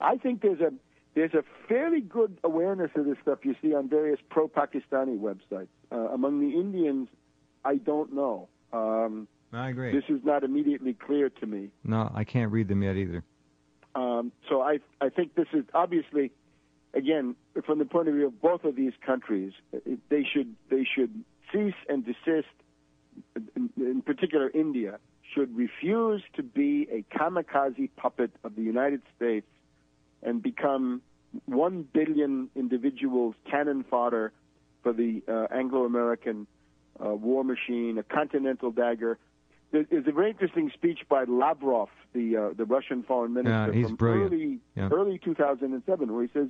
I think there's a fairly good awareness of this stuff you see on various pro-Pakistani websites. Among the Indians, I don't know. I agree. This is not immediately clear to me. No, I can't read them yet either. So I think this is obviously, again, from the point of view of both of these countries, they should cease and desist. In particular, India should refuse to be a kamikaze puppet of the United States and become 1 billion individuals cannon fodder for the Anglo-American war machine, a continental dagger. There's a very interesting speech by Lavrov, the Russian foreign minister, he's from brilliant. early 2007, where he says,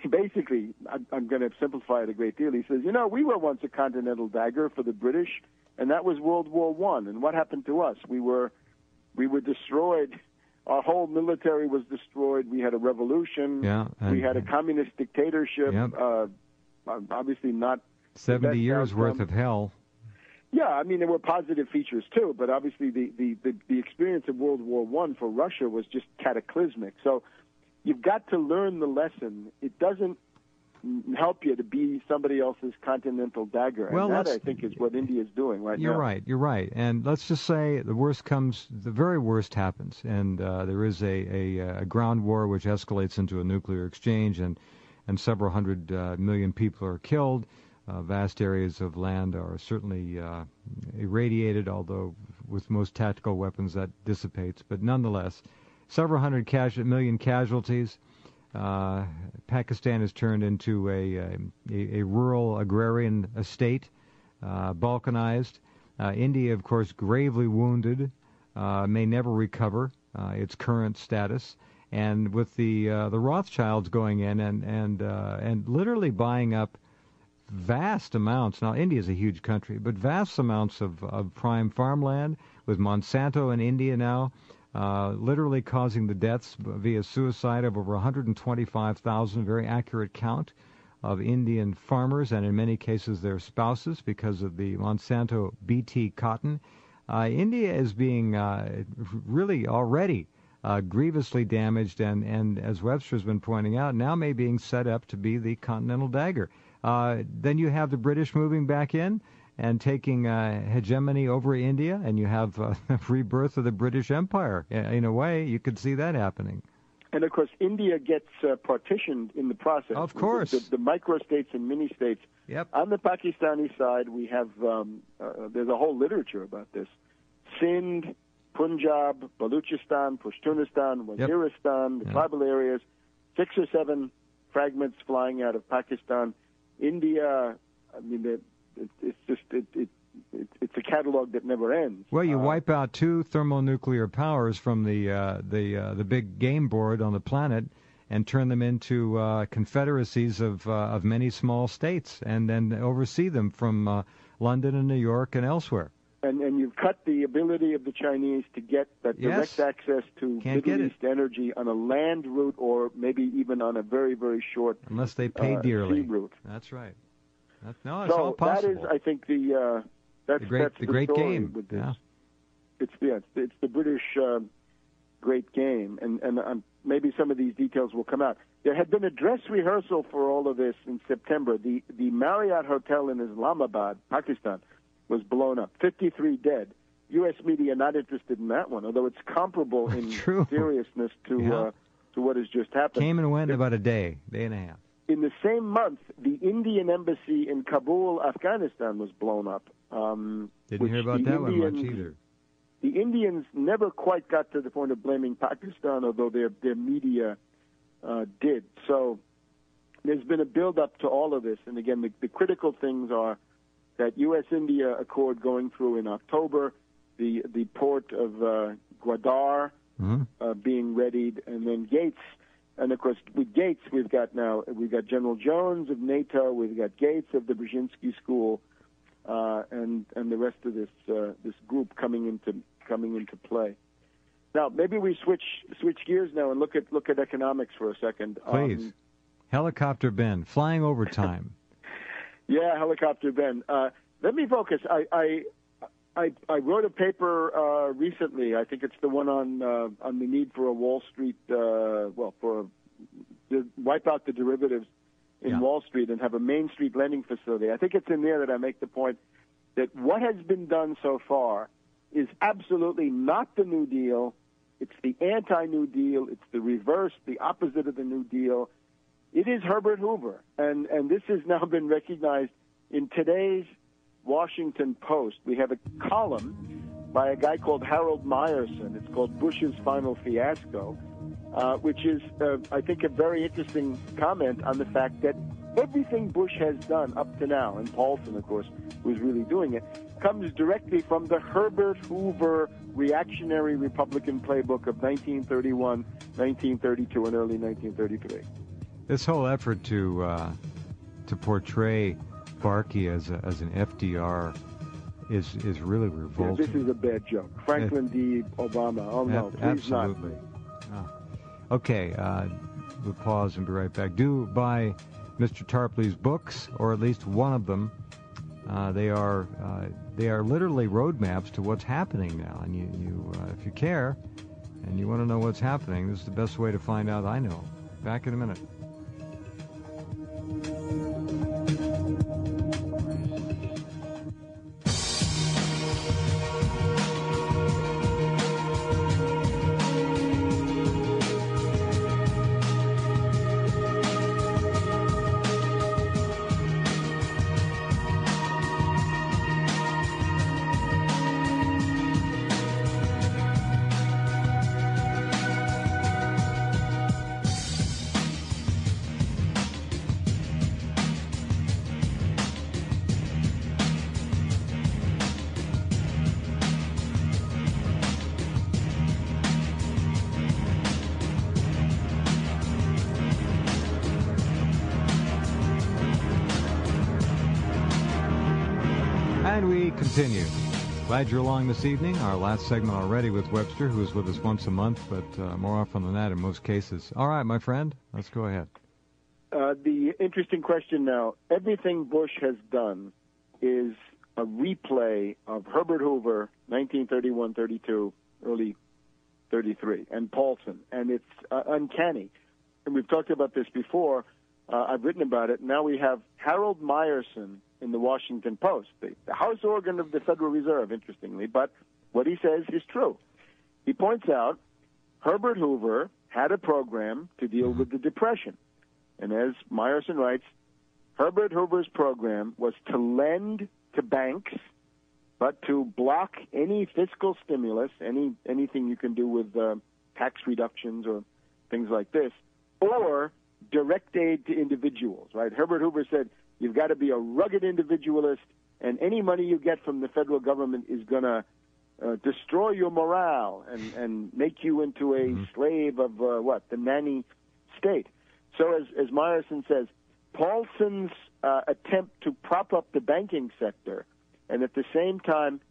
basically, I'm going to simplify it a great deal. He says, we were once a continental dagger for the British, and that was World War I. And what happened to us? We were destroyed. Our whole military was destroyed. We had a revolution. Yeah, we had a communist dictatorship. Yep. Obviously not 70 years worth of hell. Yeah, I mean, there were positive features, too, but obviously the experience of World War I for Russia was just cataclysmic. So you've got to learn the lesson. It doesn't help you to be somebody else's continental dagger. Well, and that, I think, is what India is doing right now. You're right. And let's just say the very worst happens, and there is a ground war which escalates into a nuclear exchange, and several hundred million people are killed. Vast areas of land are certainly irradiated, although with most tactical weapons that dissipates. But nonetheless, several hundred million casualties. Pakistan is turned into a rural agrarian state, balkanized. India, of course, gravely wounded, may never recover its current status. And with the Rothschilds going in and literally buying up vast amounts. Now, India is a huge country, but vast amounts of prime farmland, with Monsanto in India now, literally causing the deaths via suicide of over 125,000, very accurate count, of Indian farmers, and in many cases their spouses, because of the Monsanto Bt cotton. India is being really already grievously damaged, and as Webster's been pointing out, now may being set up to be the continental dagger. Then you have the British moving back in and taking hegemony over India, and you have a rebirth of the British Empire. In a way, you could see that happening. And, of course, India gets partitioned in the process. Of course. The micro-states and mini-states. Yep. On the Pakistani side, we have, there's a whole literature about this. Sindh, Punjab, Baluchistan, Pashtunistan, Waziristan, the tribal areas, 6 or 7 fragments flying out of Pakistan. India, I mean, it's a catalog that never ends. Well, you wipe out 2 thermonuclear powers from the big game board on the planet, and turn them into confederacies of many small states, and then oversee them from London and New York and elsewhere. And you've cut the ability of the Chinese to get that direct access to Middle East energy on a land route, or maybe even on a very, very short unless they pay dearly sea route. That's right. It's all possible. That is, I think, that's the great story game. With this. Yeah. It's the British great game, and maybe some of these details will come out. There had been a dress rehearsal for all of this in September. The Marriott Hotel in Islamabad, Pakistan, was blown up. 53 dead. U.S. media not interested in that one, although it's comparable in seriousness to what has just happened. Came and went in about a day and a half. In the same month, the Indian embassy in Kabul, Afghanistan, was blown up. Didn't hear about that one much either. The Indians never quite got to the point of blaming Pakistan, although their media did. So there's been a build-up to all of this. And again, the critical things are that U.S.-India accord going through in October, the port of Gwadar being readied, and then Gates. And, of course, with Gates, we've got General Jones of NATO, we've got Gates of the Brzezinski School, and the rest of this group coming into play. Now, maybe we switch gears now and look at economics for a second. Please. Helicopter Ben, flying overtime. Yeah, Helicopter Ben. Let me focus. I wrote a paper recently. I think it's the one on the need for a Wall Street, wipe out the derivatives in Wall Street and have a Main Street lending facility. I think it's in there that I make the point that what has been done so far is absolutely not the New Deal. It's the anti-New Deal. It's the reverse, the opposite of the New Deal. It is Herbert Hoover, and this has now been recognized in today's Washington Post. We have a column by a guy called Harold Meyerson. It's called Bush's Final Fiasco, which is, I think, a very interesting comment on the fact that everything Bush has done up to now, and Paulson, of course, was really doing it, comes directly from the Herbert Hoover reactionary Republican playbook of 1931, 1932, and early 1933. This whole effort to portray Barkey as an FDR is really revolting. Yeah, this is a bad joke. Franklin D. Obama. Oh no, please absolutely. Not. Oh. Okay, we'll pause and be right back. Do buy Mr. Tarpley's books, or at least one of them. They are literally roadmaps to what's happening now. And you if you care and you want to know what's happening, this is the best way to find out. I know. Back in a minute. And we continue. Glad you're along this evening. Our last segment already with Webster, who is with us once a month, but more often than that in most cases. All right, my friend, let's go ahead. The interesting question now, everything Bush has done is a replay of Herbert Hoover, 1931-32, early 33, and Paulson, and it's uncanny. And we've talked about this before. I've written about it. Now we have Harold Meyerson in the Washington Post, the house organ of the Federal Reserve, interestingly, but what he says is true. He points out Herbert Hoover had a program to deal with the Depression. And as Meyerson writes, Herbert Hoover's program was to lend to banks, but to block any fiscal stimulus, anything you can do with tax reductions or things like this, or direct aid to individuals, right? Herbert Hoover said, you've got to be a rugged individualist, and any money you get from the federal government is going to destroy your morale and make you into a slave of, the nanny state. So as Meyerson says, Paulson's attempt to prop up the banking sector and at the same time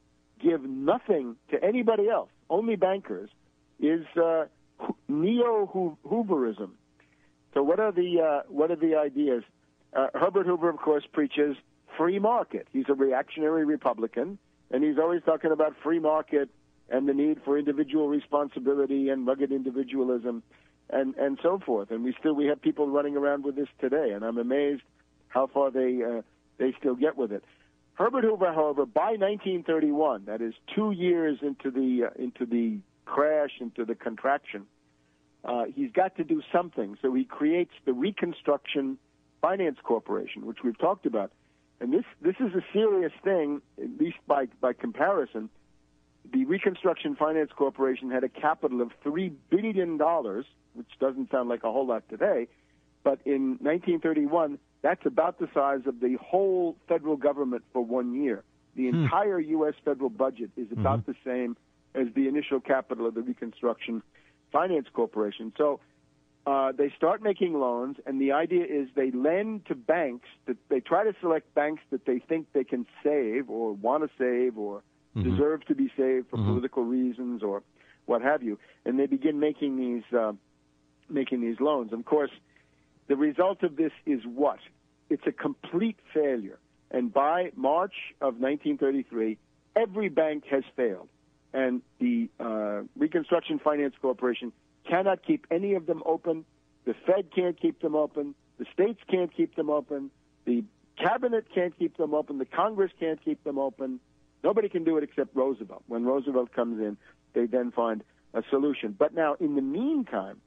give nothing to anybody else, only bankers, is neo-Hooverism. So what are the ideas? Herbert Hoover, of course, preaches free market. He's a reactionary Republican, and he's always talking about free market and the need for individual responsibility and rugged individualism and so forth. And we have people running around with this today, and I'm amazed how far they still get with it. Herbert Hoover, however, by 1931, that is 2 years into the crash, into the contraction, he's got to do something. So he creates the Reconstruction Finance Corporation, which we've talked about. And this is a serious thing, at least by comparison. The Reconstruction Finance Corporation had a capital of $3 billion, which doesn't sound like a whole lot today, but in 1931, that's about the size of the whole federal government for 1 year. The entire U.S. federal budget is about the same as the initial capital of the Reconstruction Finance Corporation. So they start making loans, and the idea is they lend to banks. That they try to select banks that they think they can save or want to save or deserve to be saved for political reasons or what have you. And they begin making these loans. Of course, the result of this is what? It's a complete failure. And by March of 1933, every bank has failed. And the Reconstruction Finance Corporation cannot keep any of them open. The Fed can't keep them open. The states can't keep them open. The cabinet can't keep them open. The Congress can't keep them open. Nobody can do it except Roosevelt. When Roosevelt comes in, they then find a solution. But now, in the meantime,